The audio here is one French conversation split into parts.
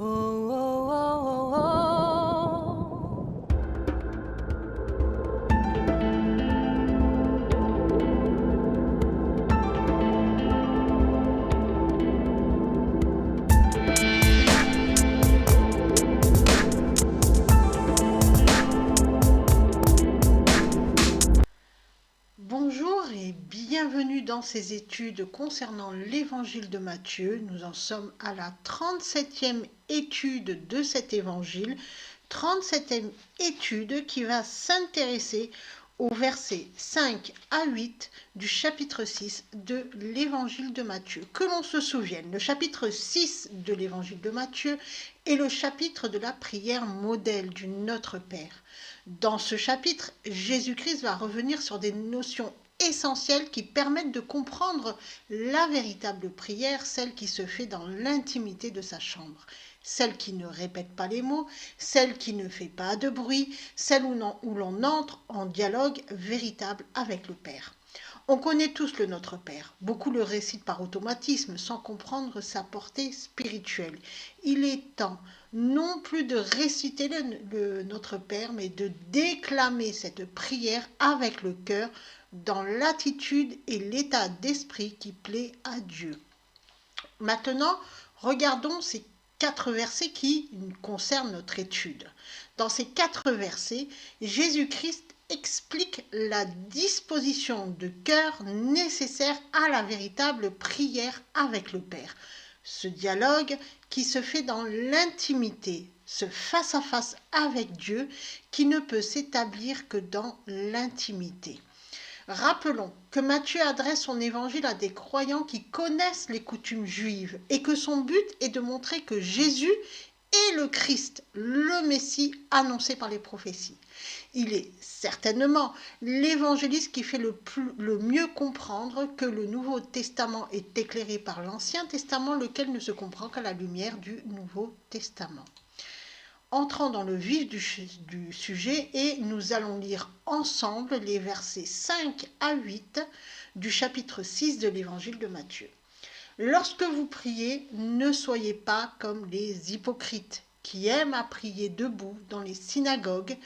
Oh, oh, oh, oh, oh. Bonjour et bienvenue dans ces études concernant l'évangile de Matthieu. Nous en sommes à la 37e étude de cet évangile, 37e étude qui va s'intéresser aux versets 5 à 8 du chapitre 6 de l'évangile de Matthieu. Que l'on se souvienne, le chapitre 6 de l'évangile de Matthieu est le chapitre de la prière modèle du Notre Père. Dans ce chapitre, Jésus-Christ va revenir sur des notions essentielles qui permettent de comprendre la véritable prière, celle qui se fait dans l'intimité de sa chambre, celle qui ne répète pas les mots, celle qui ne fait pas de bruit, celle où l'on entre en dialogue véritable avec le Père. On connaît tous le Notre Père. Beaucoup le récitent par automatisme sans comprendre sa portée spirituelle. Il est temps non plus de réciter le Notre Père, mais de déclamer cette prière avec le cœur dans l'attitude et l'état d'esprit qui plaît à Dieu. Maintenant, regardons ces 4 versets qui concernent notre étude. Dans ces 4 versets, Jésus-Christ explique la disposition de cœur nécessaire à la véritable prière avec le Père. Ce dialogue qui se fait dans l'intimité, ce face-à-face avec Dieu qui ne peut s'établir que dans l'intimité. Rappelons que Matthieu adresse son évangile à des croyants qui connaissent les coutumes juives et que son but est de montrer que Jésus est le Christ, le Messie annoncé par les prophéties. Il est certainement l'évangéliste qui fait le mieux comprendre que le Nouveau Testament est éclairé par l'Ancien Testament, lequel ne se comprend qu'à la lumière du Nouveau Testament. Entrons dans le vif du sujet et nous allons lire ensemble les versets 5 à 8 du chapitre 6 de l'évangile de Matthieu. Lorsque vous priez, ne soyez pas comme les hypocrites qui aiment à prier debout dans les synagogues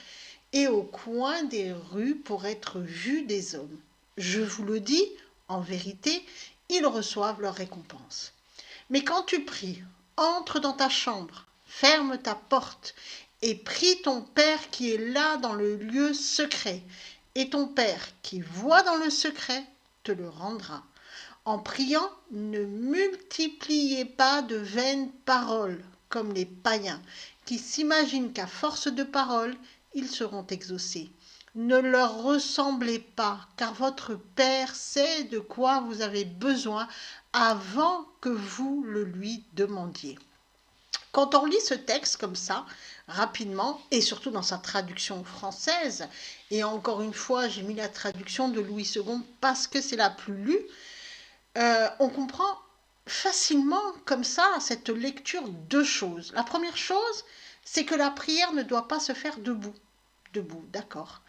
et au coin des rues pour être vus des hommes. Je vous le dis, en vérité, ils reçoivent leur récompense. Mais quand tu pries, entre dans ta chambre, ferme ta porte et prie ton Père qui est là dans le lieu secret. Et ton Père qui voit dans le secret te le rendra. En priant, ne multipliez pas de vaines paroles comme les païens qui s'imaginent qu'à force de paroles, ils seront exaucés. Ne leur ressemblez pas, car votre Père sait de quoi vous avez besoin avant que vous le lui demandiez. Quand on lit ce texte comme ça, rapidement, et surtout dans sa traduction française, et encore une fois, j'ai mis la traduction de Louis II parce que c'est la plus lue, on comprend facilement comme ça, à cette lecture, 2 choses. La première chose, c'est que la prière ne doit pas se faire debout. Debout, d'accord.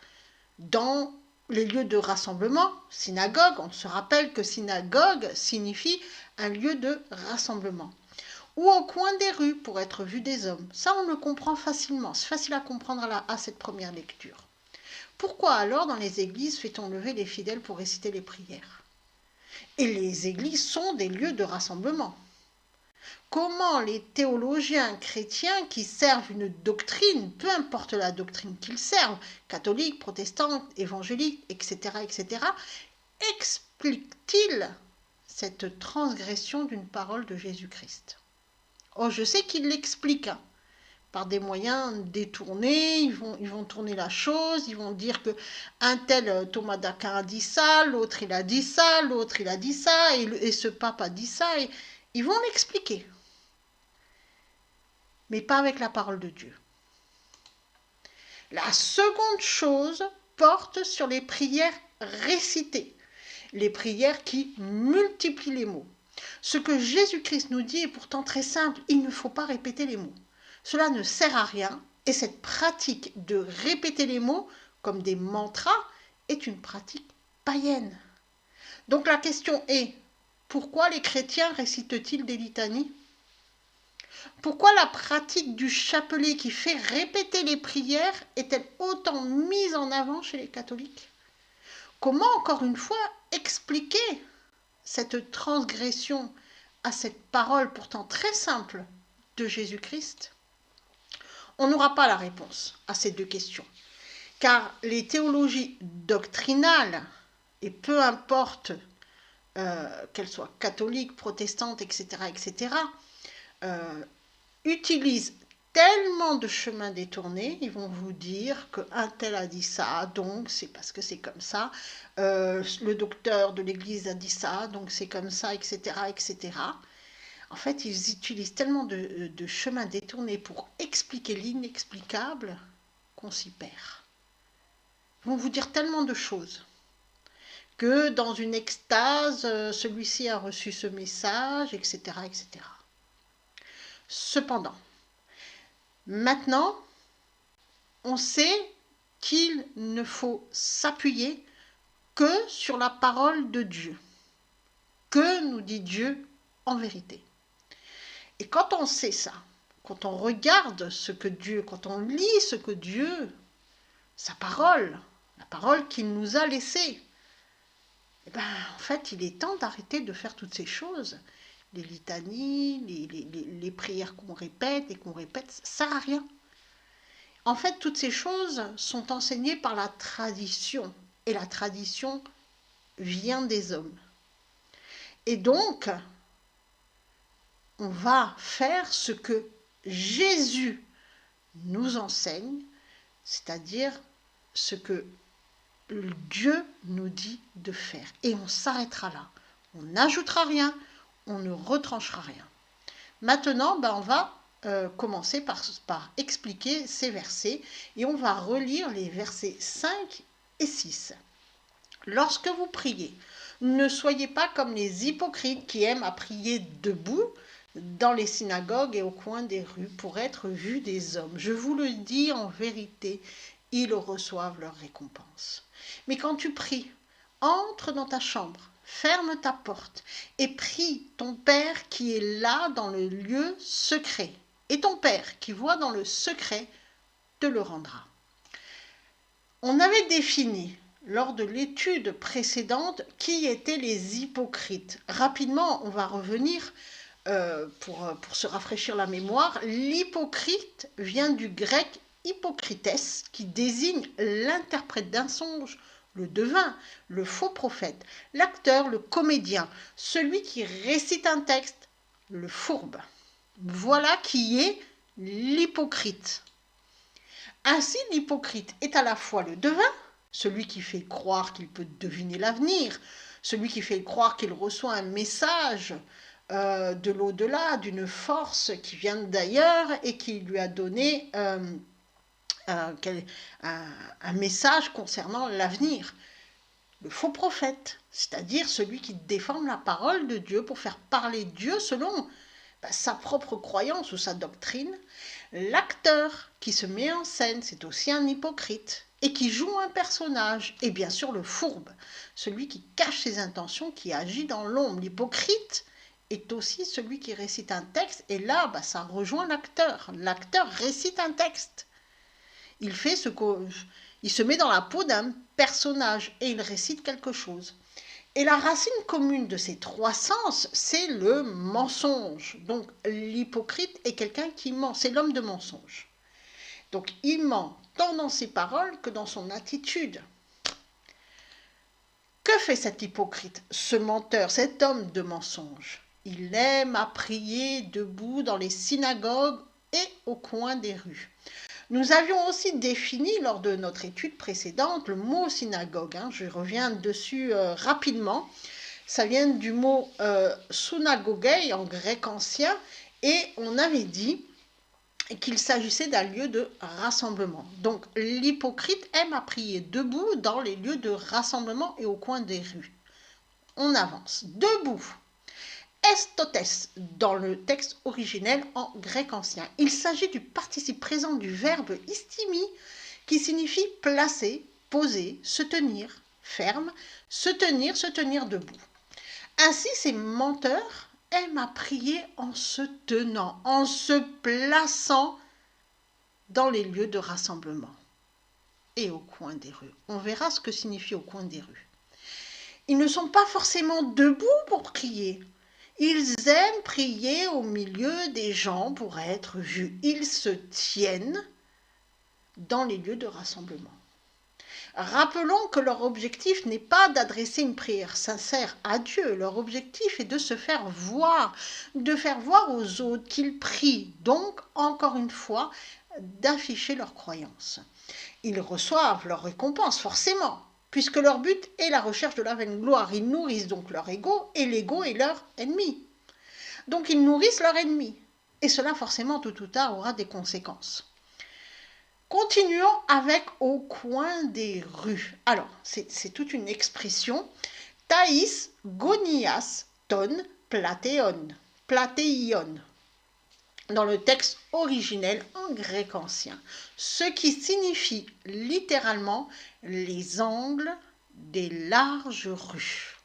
Dans les lieux de rassemblement, synagogue, on se rappelle que synagogue signifie un lieu de rassemblement. Ou au coin des rues pour être vu des hommes. Ça, on le comprend facilement. C'est facile à comprendre à cette première lecture. Pourquoi alors dans les églises fait-on lever les fidèles pour réciter les prières ? Et les églises sont des lieux de rassemblement. Comment les théologiens chrétiens qui servent une doctrine, peu importe la doctrine qu'ils servent, catholique, protestante, évangélique, etc., expliquent-ils cette transgression d'une parole de Jésus-Christ ? Oh, je sais qu'ils l'expliquent, par des moyens détournés, ils vont tourner la chose, ils vont dire que un tel Thomas d'Aquin a dit ça, l'autre il a dit ça, l'autre il a dit ça, et ce pape a dit ça, et ils vont l'expliquer. Mais pas avec la parole de Dieu. La seconde chose porte sur les prières récitées, les prières qui multiplient les mots. Ce que Jésus-Christ nous dit est pourtant très simple, il ne faut pas répéter les mots. Cela ne sert à rien et cette pratique de répéter les mots comme des mantras est une pratique païenne. Donc la question est, pourquoi les chrétiens récitent-ils des litanies ? Pourquoi la pratique du chapelet qui fait répéter les prières est-elle autant mise en avant chez les catholiques? Comment, encore une fois, expliquer cette transgression à cette parole pourtant très simple de Jésus-Christ? On n'aura pas la réponse à ces deux questions, car les théologies doctrinales, et peu importe qu'elles soient catholiques, protestantes, etc., etc., utilisent tellement de chemins détournés, ils vont vous dire qu'un tel a dit ça, donc c'est parce que c'est comme ça, le docteur de l'église a dit ça, donc c'est comme ça, etc., etc. En fait, ils utilisent tellement de chemins détournés pour expliquer l'inexplicable qu'on s'y perd. Ils vont vous dire tellement de choses que dans une extase, celui-ci a reçu ce message, etc., etc. Cependant, maintenant, on sait qu'il ne faut s'appuyer que sur la parole de Dieu. Que nous dit Dieu en vérité? Et quand on sait ça, quand on regarde ce que Dieu, quand on lit ce que Dieu, sa parole, la parole qu'il nous a laissée, eh ben, en fait, il est temps d'arrêter de faire toutes ces choses. Les litanies, les prières qu'on répète et qu'on répète, ça ne sert à rien. En fait, toutes ces choses sont enseignées par la tradition. Et la tradition vient des hommes. Et donc, on va faire ce que Jésus nous enseigne, c'est-à-dire ce que Dieu nous dit de faire. Et on s'arrêtera là. On n'ajoutera rien, on ne retranchera rien. Maintenant, on va commencer par expliquer ces versets et on va relire les versets 5 et 6. Lorsque vous priez, ne soyez pas comme les hypocrites qui aiment à prier debout dans les synagogues et au coin des rues pour être vus des hommes. Je vous le dis en vérité, ils reçoivent leur récompense. Mais quand tu pries, entre dans ta chambre, ferme ta porte et prie ton Père qui est là dans le lieu secret. Et ton Père qui voit dans le secret te le rendra. On avait défini lors de l'étude précédente qui étaient les hypocrites. Rapidement, on va revenir pour se rafraîchir la mémoire. L'hypocrite vient du grec hypocrites qui désigne l'interprète d'un songe, le devin, le faux prophète, l'acteur, le comédien, celui qui récite un texte, le fourbe. Voilà qui est l'hypocrite. Ainsi, l'hypocrite est à la fois le devin, celui qui fait croire qu'il peut deviner l'avenir, celui qui fait croire qu'il reçoit un message de l'au-delà, d'une force qui vient d'ailleurs et qui lui a donné un message concernant l'avenir. Le faux prophète, c'est-à-dire celui qui déforme la parole de Dieu pour faire parler Dieu selon sa propre croyance ou sa doctrine. L'acteur qui se met en scène, c'est aussi un hypocrite et qui joue un personnage. Et bien sûr le fourbe, celui qui cache ses intentions, qui agit dans l'ombre. L'hypocrite est aussi celui qui récite un texte et là, ça rejoint l'acteur. L'acteur récite un texte. Il se met dans la peau d'un personnage et il récite quelque chose. Et la racine commune de ces trois sens, c'est le mensonge. Donc l'hypocrite est quelqu'un qui ment, c'est l'homme de mensonge. Donc il ment tant dans ses paroles que dans son attitude. Que fait cet hypocrite, ce menteur, cet homme de mensonge? Il aime à prier debout dans les synagogues et au coin des rues. Nous avions aussi défini lors de notre étude précédente le mot synagogue. Je reviens dessus rapidement. Ça vient du mot synagogei en grec ancien et on avait dit qu'il s'agissait d'un lieu de rassemblement. Donc l'hypocrite aime à prier debout dans les lieux de rassemblement et au coin des rues. On avance. Debout. Estotes dans le texte originel en grec ancien. Il s'agit du participe présent du verbe istimi qui signifie placer, poser, se tenir ferme, se tenir debout. Ainsi, ces menteurs aime à prier en se tenant, en se plaçant dans les lieux de rassemblement et au coin des rues. On verra ce que signifie au coin des rues. Ils ne sont pas forcément debout pour prier. Ils aiment prier au milieu des gens pour être vus. Ils se tiennent dans les lieux de rassemblement. Rappelons que leur objectif n'est pas d'adresser une prière sincère à Dieu. Leur objectif est de se faire voir, de faire voir aux autres qu'ils prient. Donc, encore une fois, d'afficher leur croyance. Ils reçoivent leur récompense, forcément, puisque leur but est la recherche de la vaine gloire. Ils nourrissent donc leur ego, et l'ego est leur ennemi. Donc ils nourrissent leur ennemi. Et cela, forcément, tôt ou tard, aura des conséquences. Continuons avec au coin des rues. Alors, c'est toute une expression. Thaïs gonias ton platéon. Platéion. Dans le texte originel en grec ancien, ce qui signifie littéralement les angles des larges rues.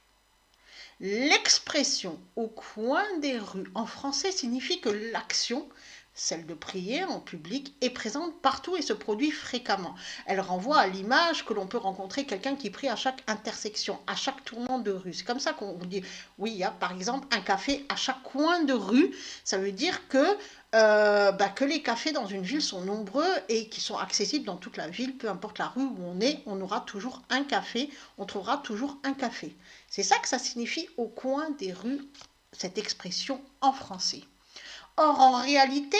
L'expression au coin des rues en français signifie que l'action, celle de prier en public, est présente partout et se produit fréquemment. Elle renvoie à l'image que l'on peut rencontrer quelqu'un qui prie à chaque intersection, à chaque tournant de rue. C'est comme ça qu'on dit, oui, il y a par exemple un café à chaque coin de rue. Ça veut dire que les cafés dans une ville sont nombreux et qui sont accessibles dans toute la ville, peu importe la rue où on est, on aura toujours un café, on trouvera toujours un café. C'est ça que ça signifie au coin des rues, cette expression en français. Or, en réalité,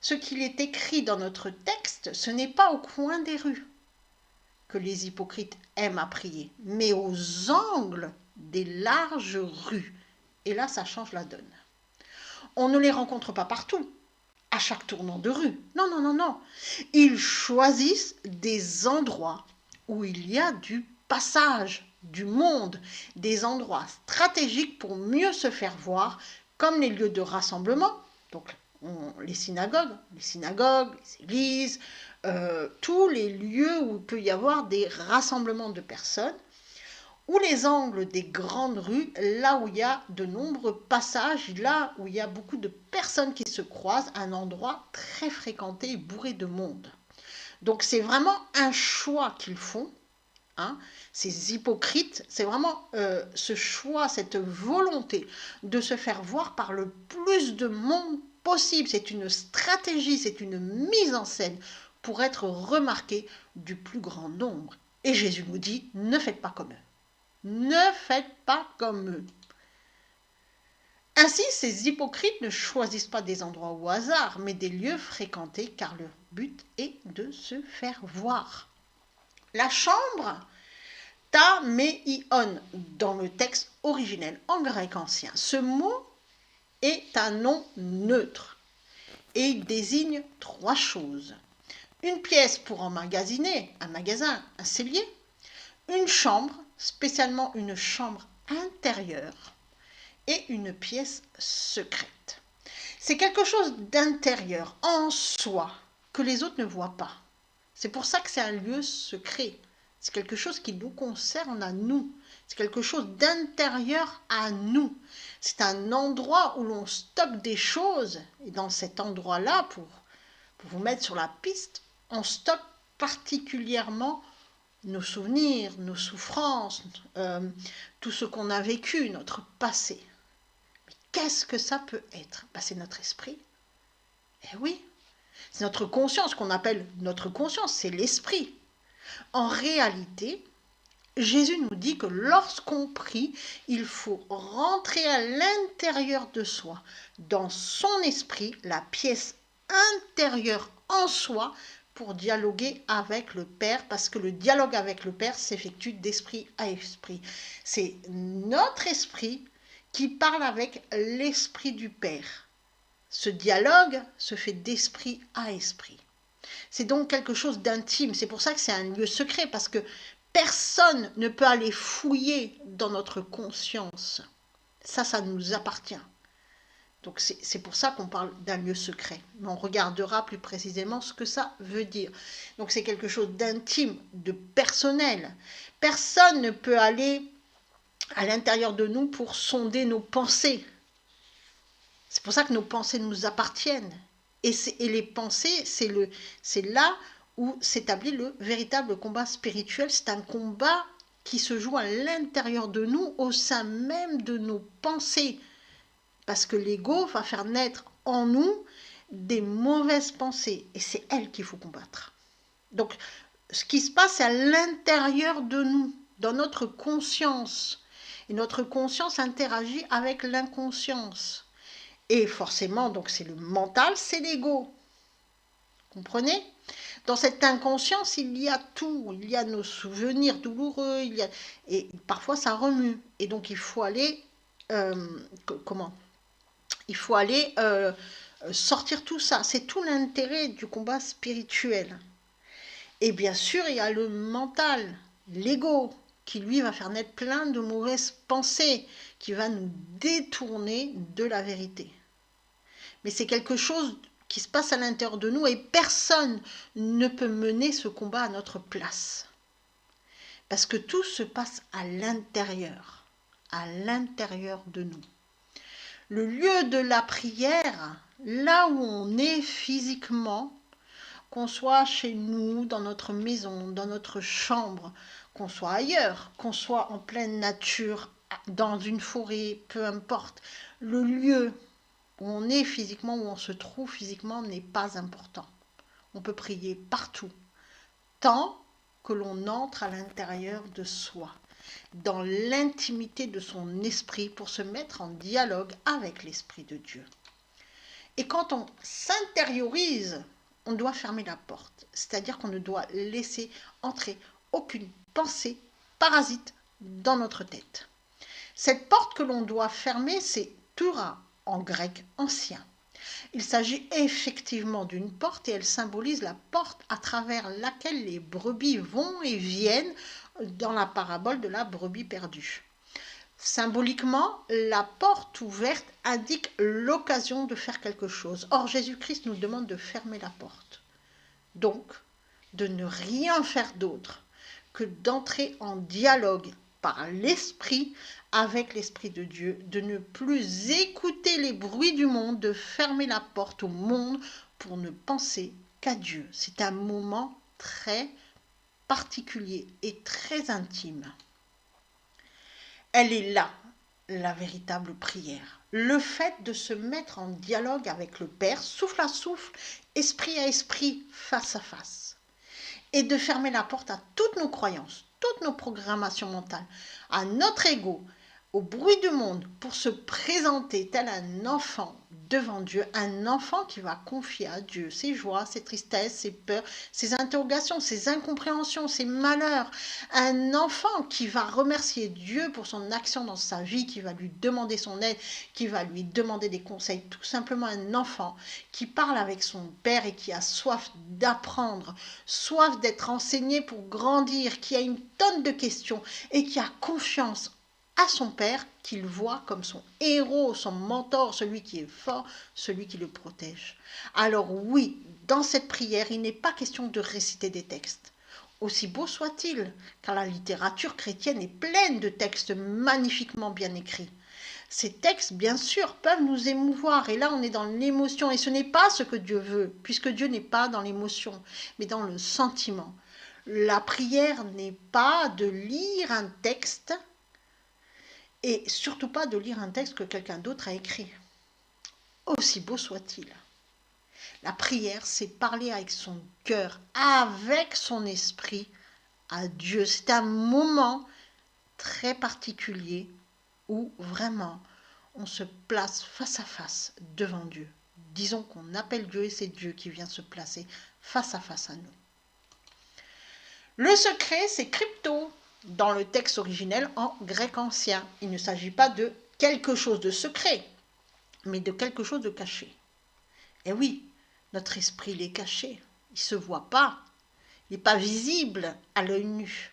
ce qu'il est écrit dans notre texte, ce n'est pas au coin des rues que les hypocrites aiment à prier, mais aux angles des larges rues. Et là, ça change la donne. On ne les rencontre pas partout, à chaque tournant de rue. Non, non, non, non. Ils choisissent des endroits où il y a du passage, du monde, des endroits stratégiques pour mieux se faire voir, comme les lieux de rassemblement, donc les synagogues, les églises, tous les lieux où il peut y avoir des rassemblements de personnes, ou les angles des grandes rues, là où il y a de nombreux passages, là où il y a beaucoup de personnes qui se croisent, un endroit très fréquenté et bourré de monde. Donc c'est vraiment un choix qu'ils font, hein, ces hypocrites, c'est vraiment ce choix, cette volonté de se faire voir par le plus de monde possible. C'est une stratégie, c'est une mise en scène pour être remarqué du plus grand nombre. Et Jésus nous dit, ne faites pas comme eux. Ne faites pas comme eux. Ainsi, ces hypocrites ne choisissent pas des endroits au hasard, mais des lieux fréquentés, car leur but est de se faire voir. La chambre, ta-me-ion, dans le texte originel en grec ancien. Ce mot est un nom neutre et il désigne trois choses. Une pièce pour emmagasiner, un magasin, un cellier, une chambre, spécialement une chambre intérieure, et une pièce secrète. C'est quelque chose d'intérieur, en soi, que les autres ne voient pas. C'est pour ça que c'est un lieu secret. C'est quelque chose qui nous concerne à nous. C'est quelque chose d'intérieur à nous. C'est un endroit où l'on stocke des choses. Et dans cet endroit-là, pour vous mettre sur la piste, on stocke particulièrement nos souvenirs, nos souffrances, tout ce qu'on a vécu, notre passé. Mais qu'est-ce que ça peut être ? C'est notre esprit. Eh oui, c'est notre conscience qu'on appelle notre conscience, c'est l'esprit. En réalité, Jésus nous dit que lorsqu'on prie, il faut rentrer à l'intérieur de soi, dans son esprit, la pièce intérieure en soi, pour dialoguer avec le Père, parce que le dialogue avec le Père s'effectue d'esprit à esprit. C'est notre esprit qui parle avec l'esprit du Père. Ce dialogue se fait d'esprit à esprit. C'est donc quelque chose d'intime. C'est pour ça que c'est un lieu secret, parce que personne ne peut aller fouiller dans notre conscience. Ça nous appartient. Donc c'est pour ça qu'on parle d'un lieu secret. Mais on regardera plus précisément ce que ça veut dire. Donc c'est quelque chose d'intime, de personnel. Personne ne peut aller à l'intérieur de nous pour sonder nos pensées. C'est pour ça que nos pensées nous appartiennent. Et les pensées, c'est là où s'établit le véritable combat spirituel. C'est un combat qui se joue à l'intérieur de nous, au sein même de nos pensées. Parce que l'ego va faire naître en nous des mauvaises pensées. Et c'est elles qu'il faut combattre. Donc, ce qui se passe, c'est à l'intérieur de nous, dans notre conscience. Et notre conscience interagit avec l'inconscience. Et forcément, donc c'est le mental, c'est l'ego. Comprenez? Dans cette inconscience, il y a tout. Il y a nos souvenirs douloureux, et parfois ça remue. Et donc il faut aller, comment? Il faut aller sortir tout ça. C'est tout l'intérêt du combat spirituel. Et bien sûr, il y a le mental, l'ego, qui lui va faire naître plein de mauvaises pensées, qui va nous détourner de la vérité. Mais c'est quelque chose qui se passe à l'intérieur de nous et personne ne peut mener ce combat à notre place. Parce que tout se passe à l'intérieur de nous. Le lieu de la prière, là où on est physiquement, qu'on soit chez nous, dans notre maison, dans notre chambre, qu'on soit ailleurs, qu'on soit en pleine nature, dans une forêt, peu importe, le lieu où on est physiquement, où on se trouve physiquement n'est pas important. On peut prier partout, tant que l'on entre à l'intérieur de soi, dans l'intimité de son esprit pour se mettre en dialogue avec l'Esprit de Dieu. Et quand on s'intériorise, on doit fermer la porte, c'est-à-dire qu'on ne doit laisser entrer aucune pensée parasite dans notre tête. Cette porte que l'on doit fermer, c'est Tura en grec ancien. Il s'agit effectivement d'une porte et elle symbolise la porte à travers laquelle les brebis vont et viennent dans la parabole de la brebis perdue. Symboliquement, la porte ouverte indique l'occasion de faire quelque chose. Or, Jésus-Christ nous demande de fermer la porte. Donc, de ne rien faire d'autre que d'entrer en dialogue par l'Esprit avec l'Esprit de Dieu, de ne plus écouter les bruits du monde, de fermer la porte au monde pour ne penser qu'à Dieu. C'est un moment très particulier et très intime. Elle est là, la véritable prière. Le fait de se mettre en dialogue avec le Père, souffle à souffle, esprit à esprit, face à face. Et de fermer la porte à toutes nos croyances, toutes nos programmations mentales, à notre ego, au bruit du monde, pour se présenter tel un enfant devant Dieu, un enfant qui va confier à Dieu ses joies, ses tristesses, ses peurs, ses interrogations, ses incompréhensions, ses malheurs, un enfant qui va remercier Dieu pour son action dans sa vie, qui va lui demander son aide, qui va lui demander des conseils, tout simplement un enfant qui parle avec son père et qui a soif d'apprendre, soif d'être enseigné pour grandir, qui a une tonne de questions et qui a confiance à son père qu'il voit comme son héros, son mentor, celui qui est fort, celui qui le protège. Alors oui, dans cette prière, il n'est pas question de réciter des textes, aussi beaux soient-ils, car la littérature chrétienne est pleine de textes magnifiquement bien écrits. Ces textes, bien sûr, peuvent nous émouvoir, et là on est dans l'émotion, et ce n'est pas ce que Dieu veut, puisque Dieu n'est pas dans l'émotion, mais dans le sentiment. La prière n'est pas de lire un texte, et surtout pas de lire un texte que quelqu'un d'autre a écrit, aussi beau soit-il. La prière, c'est parler avec son cœur, avec son esprit, à Dieu. C'est un moment très particulier où vraiment on se place face à face devant Dieu. Disons qu'on appelle Dieu et c'est Dieu qui vient se placer face à nous. Le secret, c'est crypto dans le texte originel en grec ancien. Il ne s'agit pas de quelque chose de secret, mais de quelque chose de caché. Et oui, notre esprit, il est caché. Il ne se voit pas. Il n'est pas visible à l'œil nu.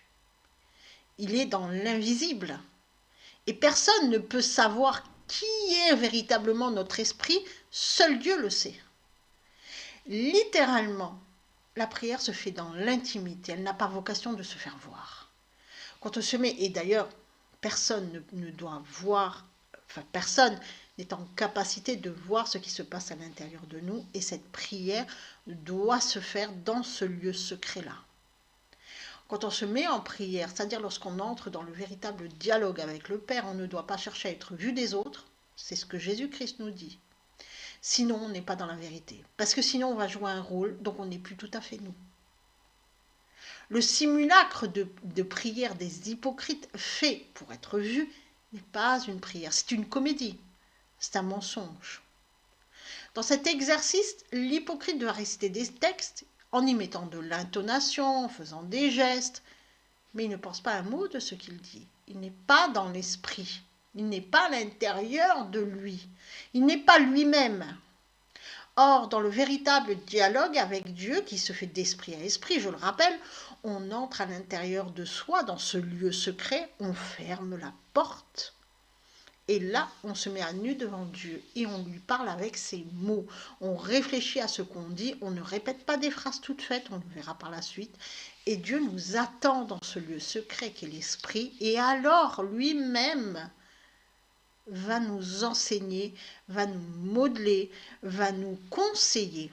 Il est dans l'invisible. Et personne ne peut savoir qui est véritablement notre esprit, seul Dieu le sait. Littéralement, la prière se fait dans l'intimité, elle n'a pas vocation de se faire voir. Quand on se met, et d'ailleurs, personne ne doit voir, enfin personne est en capacité de voir ce qui se passe à l'intérieur de nous et cette prière doit se faire dans ce lieu secret-là. Quand on se met en prière, c'est-à-dire lorsqu'on entre dans le véritable dialogue avec le Père, on ne doit pas chercher à être vu des autres, c'est ce que Jésus-Christ nous dit. Sinon, on n'est pas dans la vérité. Parce que sinon, on va jouer un rôle, donc on n'est plus tout à fait nous. Le simulacre de prière des hypocrites fait pour être vu n'est pas une prière, c'est une comédie, c'est un mensonge. Dans cet exercice, l'hypocrite doit réciter des textes en y mettant de l'intonation, en faisant des gestes, mais il ne pense pas un mot de ce qu'il dit. Il n'est pas dans l'esprit, il n'est pas à l'intérieur de lui, il n'est pas lui-même. Or, dans le véritable dialogue avec Dieu, qui se fait d'esprit à esprit, je le rappelle, on entre à l'intérieur de soi, dans ce lieu secret, on ferme la porte. Et là, on se met à nu devant Dieu et on lui parle avec ses mots. On réfléchit à ce qu'on dit, on ne répète pas des phrases toutes faites, on le verra par la suite. Et Dieu nous attend dans ce lieu secret qu'est l'esprit. Et alors, lui-même va nous enseigner, va nous modeler, va nous conseiller.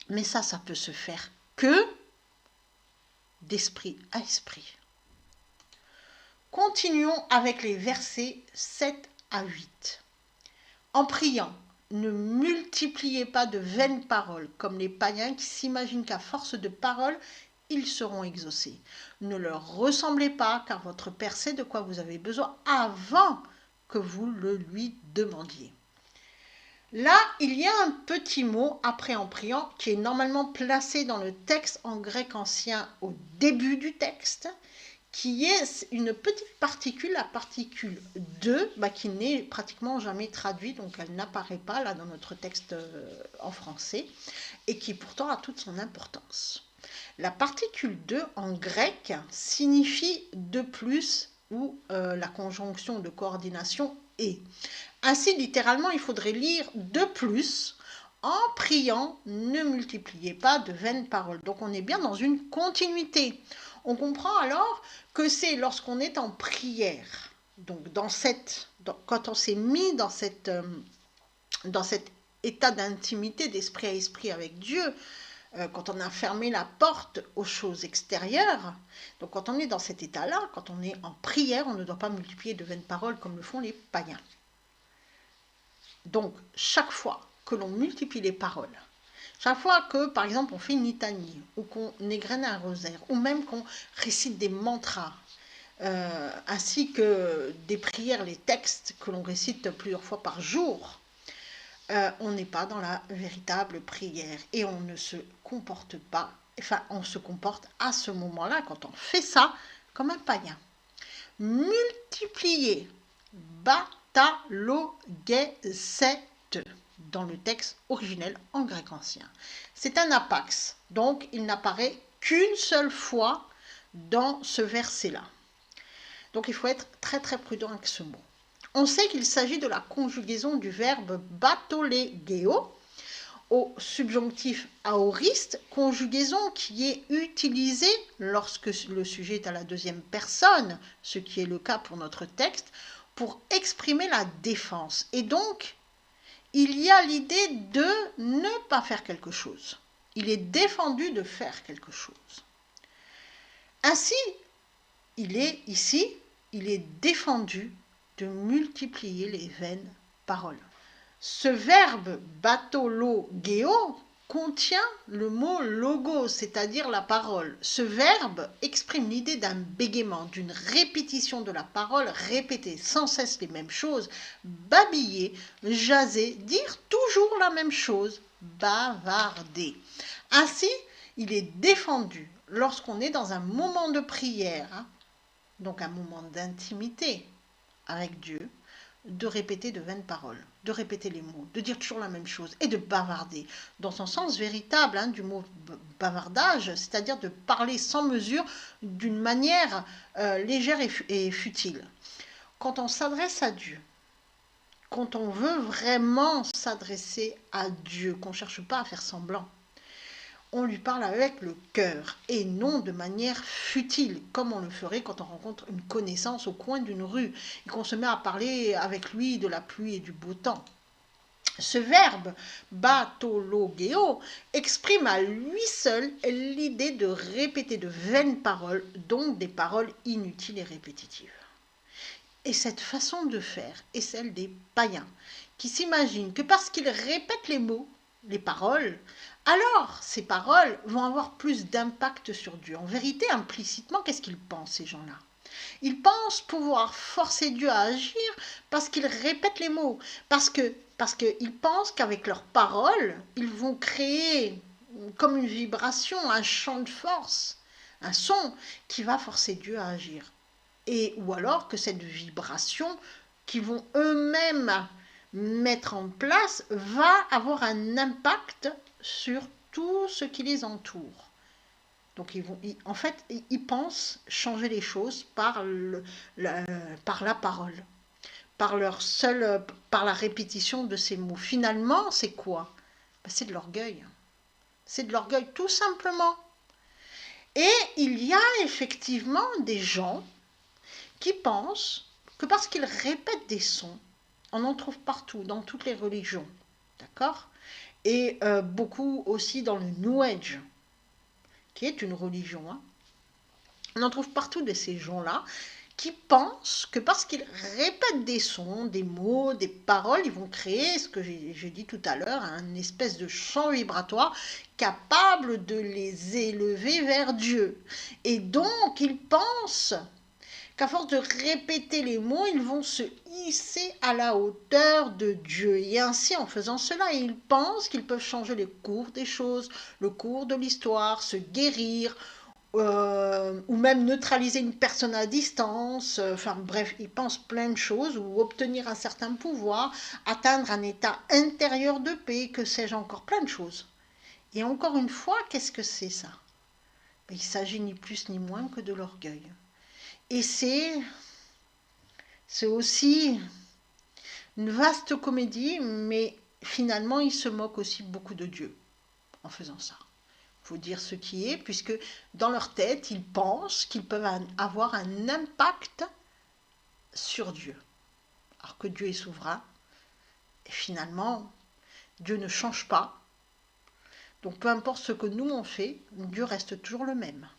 Mais ça peut se faire que d'esprit à esprit. Continuons avec les versets 7 à 8. En priant, ne multipliez pas de vaines paroles, comme les païens qui s'imaginent qu'à force de paroles, ils seront exaucés. Ne leur ressemblez pas, car votre Père sait de quoi vous avez besoin avant que vous le lui demandiez. Là, il y a un petit mot après en priant qui est normalement placé dans le texte en grec ancien au début du texte, qui est une petite particule, la particule de, qui n'est pratiquement jamais traduite, donc elle n'apparaît pas là dans notre texte en français, et qui pourtant a toute son importance. La particule de en grec signifie de plus ou la conjonction de coordination et. Ainsi, littéralement, il faudrait lire de plus. En priant, ne multipliez pas de vaines paroles. Donc on est bien dans une continuité. On comprend alors que c'est lorsqu'on est en prière, donc quand on s'est mis dans cet état d'intimité, d'esprit à esprit avec Dieu, quand on a fermé la porte aux choses extérieures, donc quand on est dans cet état-là, quand on est en prière, on ne doit pas multiplier de vaines paroles comme le font les païens. Donc, chaque fois que l'on multiplie les paroles, chaque fois que, par exemple, on fait une litanie, ou qu'on égrène un rosaire, ou même qu'on récite des mantras, ainsi que des prières, les textes que l'on récite plusieurs fois par jour, on n'est pas dans la véritable prière et on ne se comporte pas, on se comporte à ce moment-là, quand on fait ça, comme un païen. Multiplier, batalogéset, dans le texte originel en grec ancien. C'est un apax, donc il n'apparaît qu'une seule fois dans ce verset-là. Donc il faut être très très prudent avec ce mot. On sait qu'il s'agit de la conjugaison du verbe batolégeo au subjonctif aoriste, conjugaison qui est utilisée lorsque le sujet est à la deuxième personne, ce qui est le cas pour notre texte, pour exprimer la défense. Et donc, il y a l'idée de ne pas faire quelque chose. Il est défendu de faire quelque chose. Ainsi, il est défendu de multiplier les vaines paroles. Ce verbe batologéo contient le mot logo, c'est-à-dire la parole. Ce verbe exprime l'idée d'un bégaiement, d'une répétition de la parole, répéter sans cesse les mêmes choses, babiller, jaser, dire toujours la même chose, bavarder. Ainsi, il est défendu lorsqu'on est dans un moment de prière, donc un moment d'intimité avec Dieu, de répéter de vaines paroles, de répéter les mots, de dire toujours la même chose et de bavarder, dans son sens véritable du mot bavardage, c'est-à-dire de parler sans mesure d'une manière légère et futile. Quand on s'adresse à Dieu, quand on veut vraiment s'adresser à Dieu, qu'on ne cherche pas à faire semblant, on lui parle avec le cœur et non de manière futile, comme on le ferait quand on rencontre une connaissance au coin d'une rue et qu'on se met à parler avec lui de la pluie et du beau temps. Ce verbe batologeo exprime à lui seul l'idée de répéter de vaines paroles, donc des paroles inutiles et répétitives. Et cette façon de faire est celle des païens, qui s'imaginent que parce qu'ils répètent les mots, les paroles, alors ces paroles vont avoir plus d'impact sur Dieu. En vérité, implicitement, qu'est-ce qu'ils pensent, ces gens-là? Ils pensent pouvoir forcer Dieu à agir parce qu'ils répètent les mots, parce qu'ils pensent qu'avec leurs paroles, ils vont créer comme une vibration, un champ de force, un son qui va forcer Dieu à agir. Et, ou alors que cette vibration qu'ils vont eux-mêmes mettre en place va avoir un impact sur tout ce qui les entoure. Donc en fait, ils pensent changer les choses par la parole, par la répétition de ces mots. Finalement, c'est quoi? C'est de l'orgueil. C'est de l'orgueil, tout simplement. Et il y a effectivement des gens qui pensent que parce qu'ils répètent des sons, on en trouve partout, dans toutes les religions, d'accord? Et beaucoup aussi dans le New Age, qui est une religion. Hein. On en trouve partout de ces gens-là qui pensent que parce qu'ils répètent des sons, des mots, des paroles, ils vont créer, ce que j'ai dit tout à l'heure, une espèce de champ vibratoire capable de les élever vers Dieu. Et donc, ils pensent qu'à force de répéter les mots, ils vont se hisser à la hauteur de Dieu. Et ainsi, en faisant cela, ils pensent qu'ils peuvent changer le cours des choses, le cours de l'histoire, se guérir, ou même neutraliser une personne à distance, enfin bref, ils pensent plein de choses, ou obtenir un certain pouvoir, atteindre un état intérieur de paix, que sais-je encore, plein de choses. Et encore une fois, qu'est-ce que c'est ça? Il s'agit ni plus ni moins que de l'orgueil. Et c'est aussi une vaste comédie, mais finalement, ils se moquent aussi beaucoup de Dieu en faisant ça. Il faut dire ce qui est, puisque dans leur tête, ils pensent qu'ils peuvent avoir un impact sur Dieu. Alors que Dieu est souverain, et finalement, Dieu ne change pas. Donc peu importe ce que nous on fait, Dieu reste toujours le même.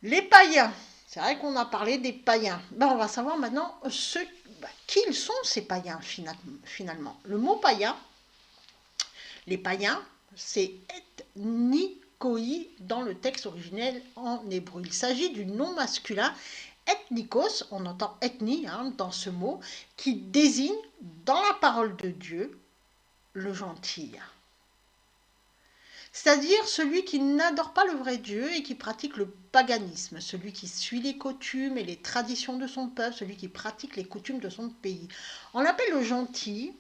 Les païens, c'est vrai qu'on a parlé des païens. On va savoir maintenant qui ils sont ces païens finalement. Le mot païen, les païens, c'est ethnikoi dans le texte originel en hébreu. Il s'agit du nom masculin ethnikos, on entend ethnie dans ce mot, qui désigne dans la parole de Dieu le gentil. C'est-à-dire celui qui n'adore pas le vrai Dieu et qui pratique le paganisme, celui qui suit les coutumes et les traditions de son peuple, celui qui pratique les coutumes de son pays. On l'appelle le gentil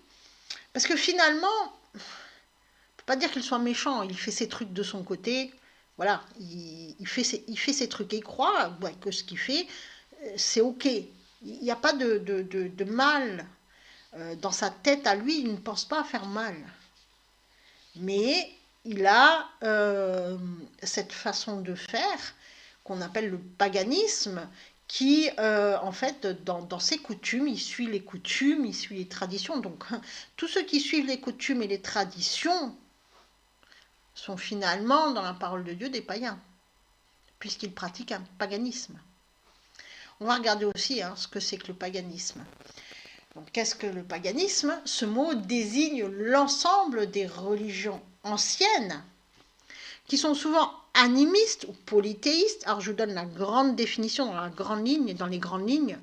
parce que finalement, on ne peut pas dire qu'il soit méchant, il fait ses trucs de son côté, voilà, il fait ses trucs et il croit que ce qu'il fait, c'est ok. Il n'y a pas de mal dans sa tête à lui, il ne pense pas à faire mal. Mais il a cette façon de faire qu'on appelle le paganisme qui, en fait, dans ses coutumes, il suit les coutumes, il suit les traditions. Donc, tous ceux qui suivent les coutumes et les traditions sont finalement, dans la parole de Dieu, des païens, puisqu'ils pratiquent un paganisme. On va regarder aussi ce que c'est que le paganisme. Donc, qu'est-ce que le paganisme? Ce mot désigne l'ensemble des religions anciennes qui sont souvent animistes ou polythéistes. Alors, je vous donne la grande définition dans les grandes lignes.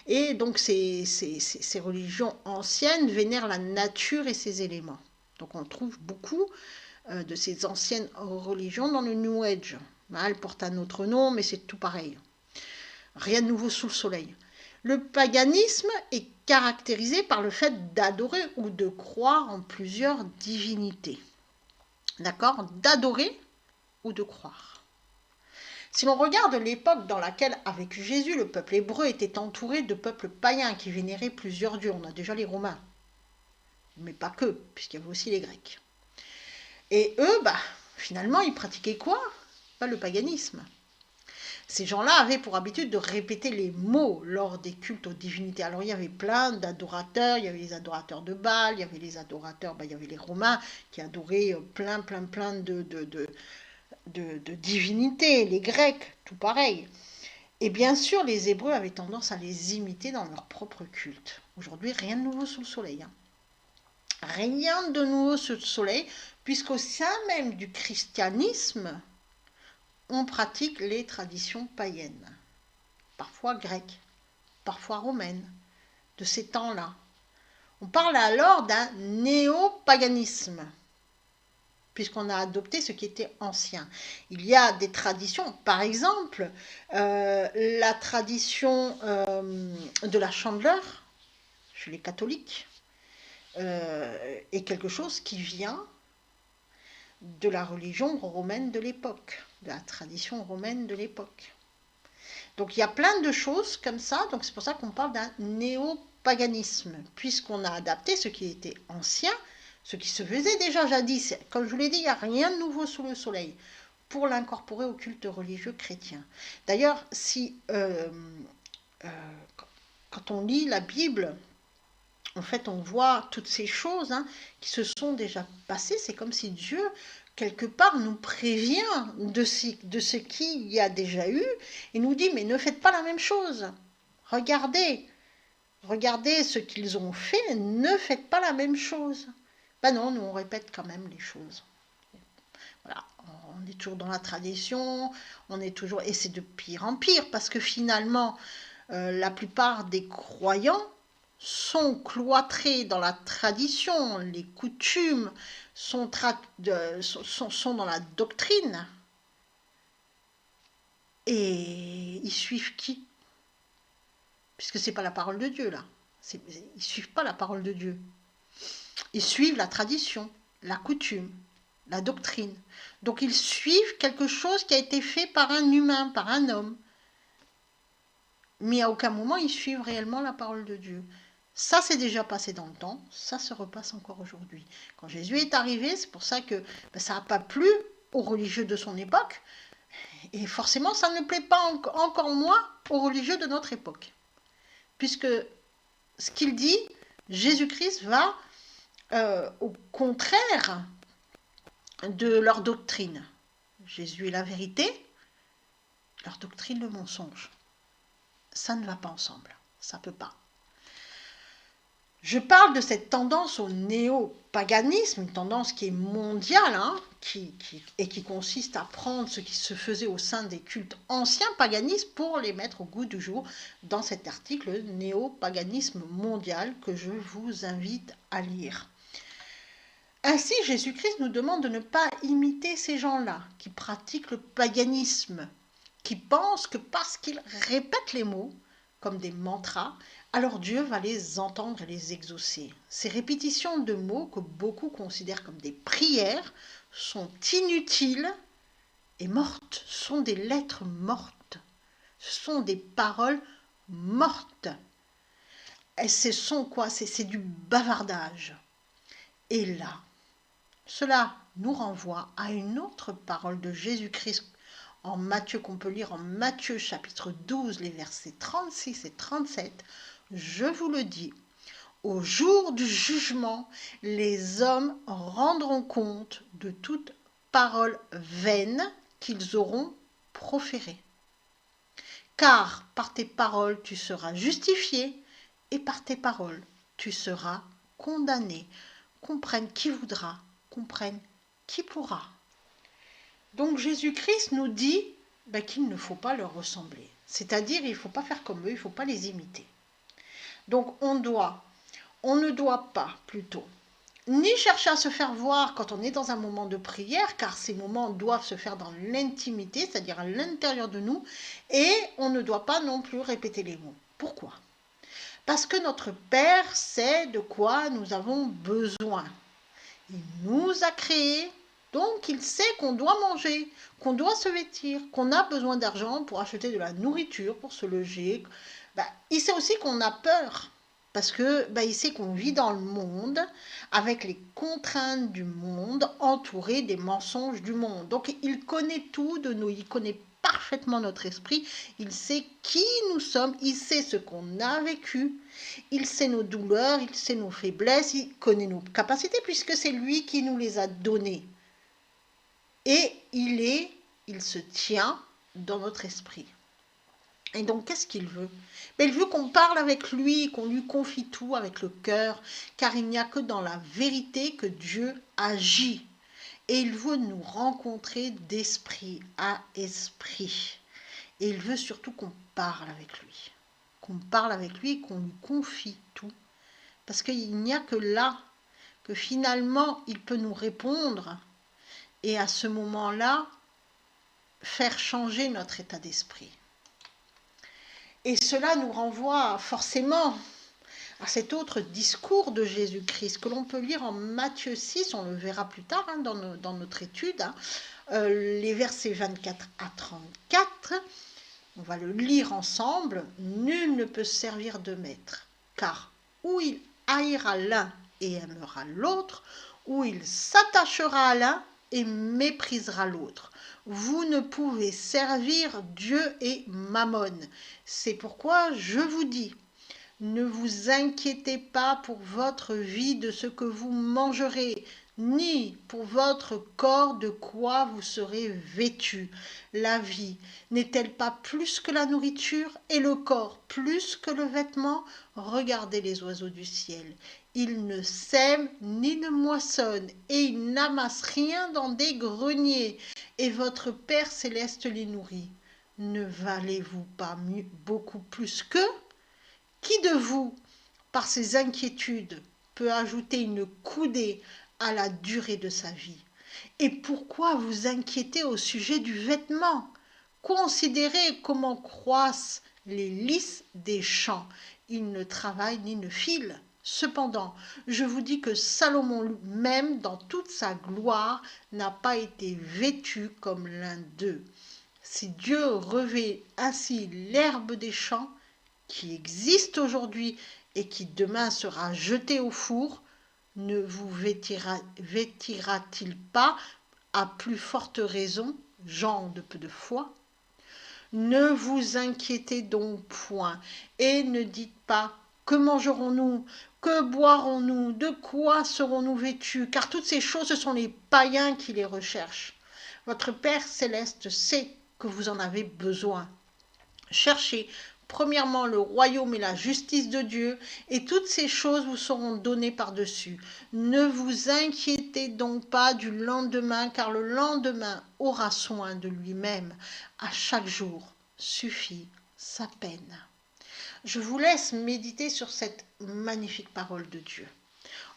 Et donc, ces religions anciennes vénèrent la nature et ses éléments. Donc, on trouve beaucoup de ces anciennes religions dans le New Age. Elle porte un autre nom, mais c'est tout pareil. Rien de nouveau sous le soleil. Le paganisme est caractérisé par le fait d'adorer ou de croire en plusieurs divinités. D'accord? D'adorer ou de croire. Si l'on regarde l'époque dans laquelle, avec Jésus, le peuple hébreu était entouré de peuples païens qui vénéraient plusieurs dieux, on a déjà les Romains, mais pas que, puisqu'il y avait aussi les Grecs. Et eux, finalement, ils pratiquaient quoi? Le paganisme. Ces gens-là avaient pour habitude de répéter les mots lors des cultes aux divinités. Alors il y avait plein d'adorateurs, il y avait les adorateurs de Baal, il y avait les adorateurs, il y avait les Romains qui adoraient plein de divinités, les Grecs, tout pareil. Et bien sûr, les Hébreux avaient tendance à les imiter dans leur propre culte. Aujourd'hui, rien de nouveau sous le soleil. Rien de nouveau sous le soleil, puisqu'au sein même du christianisme, on pratique les traditions païennes, parfois grecques, parfois romaines, de ces temps-là. On parle alors d'un néopaganisme, puisqu'on a adopté ce qui était ancien. Il y a des traditions, par exemple, la tradition de la chandeleur, chez les catholiques, est quelque chose qui vient de la religion romaine de l'époque, de la tradition romaine de l'époque. Donc il y a plein de choses comme ça, donc c'est pour ça qu'on parle d'un néopaganisme, puisqu'on a adapté ce qui était ancien, ce qui se faisait déjà jadis. Comme je vous l'ai dit, il n'y a rien de nouveau sous le soleil pour l'incorporer au culte religieux chrétien. D'ailleurs, quand on lit la Bible, en fait, on voit toutes ces choses qui se sont déjà passées. C'est comme si Dieu, quelque part, nous prévient de ce qu'il y a déjà eu et nous dit, mais ne faites pas la même chose. Regardez ce qu'ils ont fait, ne faites pas la même chose. Non, nous on répète quand même les choses. Voilà, on est toujours dans la tradition, et c'est de pire en pire, parce que finalement, la plupart des croyants sont cloîtrés dans la tradition, les coutumes sont dans la doctrine. Et ils suivent qui? Puisque ce n'est pas la parole de Dieu, là. Ils ne suivent pas la parole de Dieu. Ils suivent la tradition, la coutume, la doctrine. Donc ils suivent quelque chose qui a été fait par un humain, par un homme. Mais à aucun moment ils suivent réellement la parole de Dieu. Ça s'est déjà passé dans le temps, ça se repasse encore aujourd'hui. Quand Jésus est arrivé, c'est pour ça que ça n'a pas plu aux religieux de son époque, et forcément ça ne plaît pas encore moins aux religieux de notre époque. Puisque ce qu'il dit, Jésus-Christ va au contraire de leur doctrine. Jésus est la vérité, leur doctrine le mensonge. Ça ne va pas ensemble, ça ne peut pas. Je parle de cette tendance au néopaganisme, une tendance qui est mondiale, et qui consiste à prendre ce qui se faisait au sein des cultes anciens paganismes pour les mettre au goût du jour dans cet article néopaganisme mondial que je vous invite à lire. Ainsi, Jésus-Christ nous demande de ne pas imiter ces gens-là qui pratiquent le paganisme, qui pensent que parce qu'ils répètent les mots comme des mantras, alors Dieu va les entendre et les exaucer. Ces répétitions de mots que beaucoup considèrent comme des prières sont inutiles et mortes, sont des lettres mortes, ce sont des paroles mortes. Et ce sont quoi? C'est du bavardage. Et là, cela nous renvoie à une autre parole de Jésus-Christ en Matthieu, qu'on peut lire en Matthieu chapitre 12, les versets 36 et 37. Je vous le dis, au jour du jugement, les hommes rendront compte de toute parole vaine qu'ils auront proférée. Car par tes paroles tu seras justifié, et par tes paroles tu seras condamné. Comprenne qui voudra, comprenne qui pourra. Donc Jésus-Christ nous dit qu'il ne faut pas leur ressembler. C'est-à-dire il ne faut pas faire comme eux, il ne faut pas les imiter. Donc on ne doit pas plutôt ni chercher à se faire voir quand on est dans un moment de prière, car ces moments doivent se faire dans l'intimité, c'est-à-dire à l'intérieur de nous, et on ne doit pas non plus répéter les mots. Pourquoi? Parce que notre Père sait de quoi nous avons besoin. Il nous a créés, donc il sait qu'on doit manger, qu'on doit se vêtir, qu'on a besoin d'argent pour acheter de la nourriture, pour se loger. Il sait aussi qu'on a peur. parce que il sait qu'on vit dans le monde avec les contraintes du monde, entouré des mensonges du monde. Donc il connaît tout de nous, il connaît parfaitement notre esprit, il sait qui nous sommes, il sait ce qu'on a vécu, il sait nos douleurs, il sait nos faiblesses, il connaît nos capacités puisque c'est lui qui nous les a données. Et il se tient dans notre esprit. Et donc, qu'est-ce qu'il veut? Il veut qu'on parle avec lui, qu'on lui confie tout avec le cœur, car il n'y a que dans la vérité que Dieu agit. Et il veut nous rencontrer d'esprit à esprit. Et il veut surtout qu'on parle avec lui. Qu'on parle avec lui et qu'on lui confie tout. Parce qu'il n'y a que là que finalement il peut nous répondre et à ce moment-là, faire changer notre état d'esprit. Et cela nous renvoie forcément à cet autre discours de Jésus-Christ que l'on peut lire en Matthieu 6, on le verra plus tard dans notre étude, les versets 24 à 34. On va le lire ensemble. Nul ne peut servir de maître, car ou il haïra l'un et aimera l'autre, ou il s'attachera à l'un et méprisera l'autre. Vous ne pouvez servir Dieu et Mammon. C'est pourquoi je vous dis, ne vous inquiétez pas pour votre vie de ce que vous mangerez, ni pour votre corps de quoi vous serez vêtus. La vie n'est-elle pas plus que la nourriture et le corps plus que le vêtement? Regardez les oiseaux du ciel. Ils ne sèment ni ne moissonnent et ils n'amassent rien dans des greniers. Et votre Père céleste les nourrit. Ne valez-vous pas beaucoup plus qu'eux? Qui de vous, par ses inquiétudes, peut ajouter une coudée à la durée de sa vie? Et pourquoi vous inquiétez au sujet du vêtement? Considérez comment croissent les lys des champs. Ils ne travaillent ni ne filent. Cependant, je vous dis que Salomon même, dans toute sa gloire, n'a pas été vêtu comme l'un d'eux. Si Dieu revêt ainsi l'herbe des champs, qui existe aujourd'hui et qui demain sera jetée au four, ne vous vêtira-t-il pas à plus forte raison, gens de peu de foi? Ne vous inquiétez donc point et ne dites pas que mangerons-nous, que boirons-nous, de quoi serons-nous vêtus, car toutes ces choses, ce sont les païens qui les recherchent. Votre Père céleste sait que vous en avez besoin. Cherchez premièrement le royaume et la justice de Dieu, et toutes ces choses vous seront données par-dessus. Ne vous inquiétez donc pas du lendemain, car le lendemain aura soin de lui-même. À chaque jour suffit sa peine. Je vous laisse méditer sur cette magnifique parole de Dieu.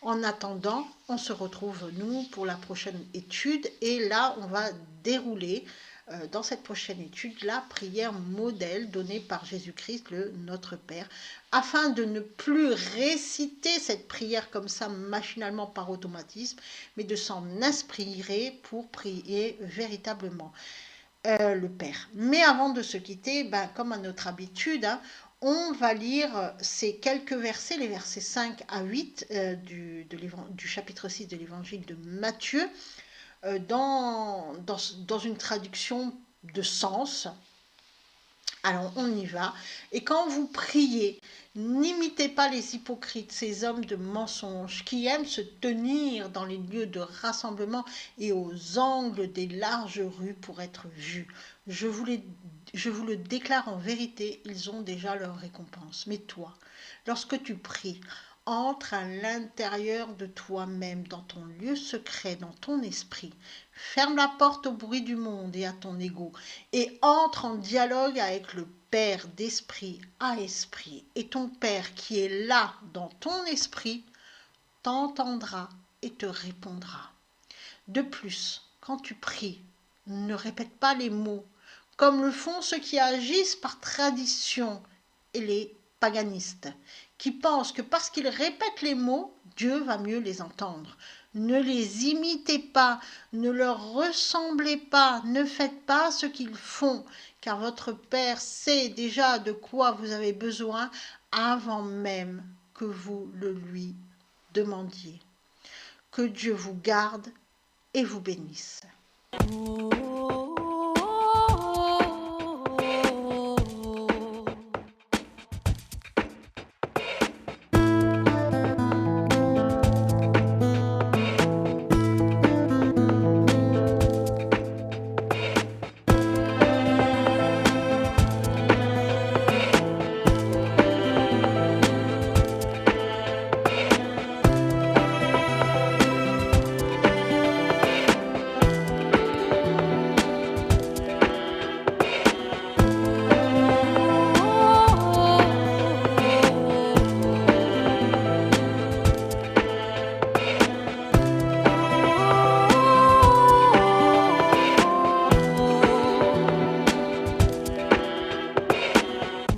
En attendant, on se retrouve, nous, pour la prochaine étude, et là, on va dérouler dans cette prochaine étude la prière modèle donnée par Jésus-Christ, le Notre Père, afin de ne plus réciter cette prière comme ça machinalement par automatisme, mais de s'en inspirer pour prier véritablement le Père. Mais avant de se quitter, comme à notre habitude, on va lire ces quelques versets, les versets 5 à 8 du chapitre 6 de l'évangile de Matthieu, dans une traduction de sens. Alors on y va. Et quand vous priez, n'imitez pas les hypocrites, ces hommes de mensonges qui aiment se tenir dans les lieux de rassemblement et aux angles des larges rues pour être vus. Je vous le déclare en vérité, ils ont déjà leur récompense. Mais toi, lorsque tu pries, entre à l'intérieur de toi-même, dans ton lieu secret, dans ton esprit. Ferme la porte au bruit du monde et à ton ego, et entre en dialogue avec le Père d'esprit à esprit. Et ton Père qui est là dans ton esprit t'entendra et te répondra. De plus, quand tu pries, ne répète pas les mots, comme le font ceux qui agissent par tradition et les paganistes, qui pensent que parce qu'ils répètent les mots, Dieu va mieux les entendre. Ne les imitez pas, ne leur ressemblez pas, ne faites pas ce qu'ils font, car votre Père sait déjà de quoi vous avez besoin avant même que vous le lui demandiez. Que Dieu vous garde et vous bénisse.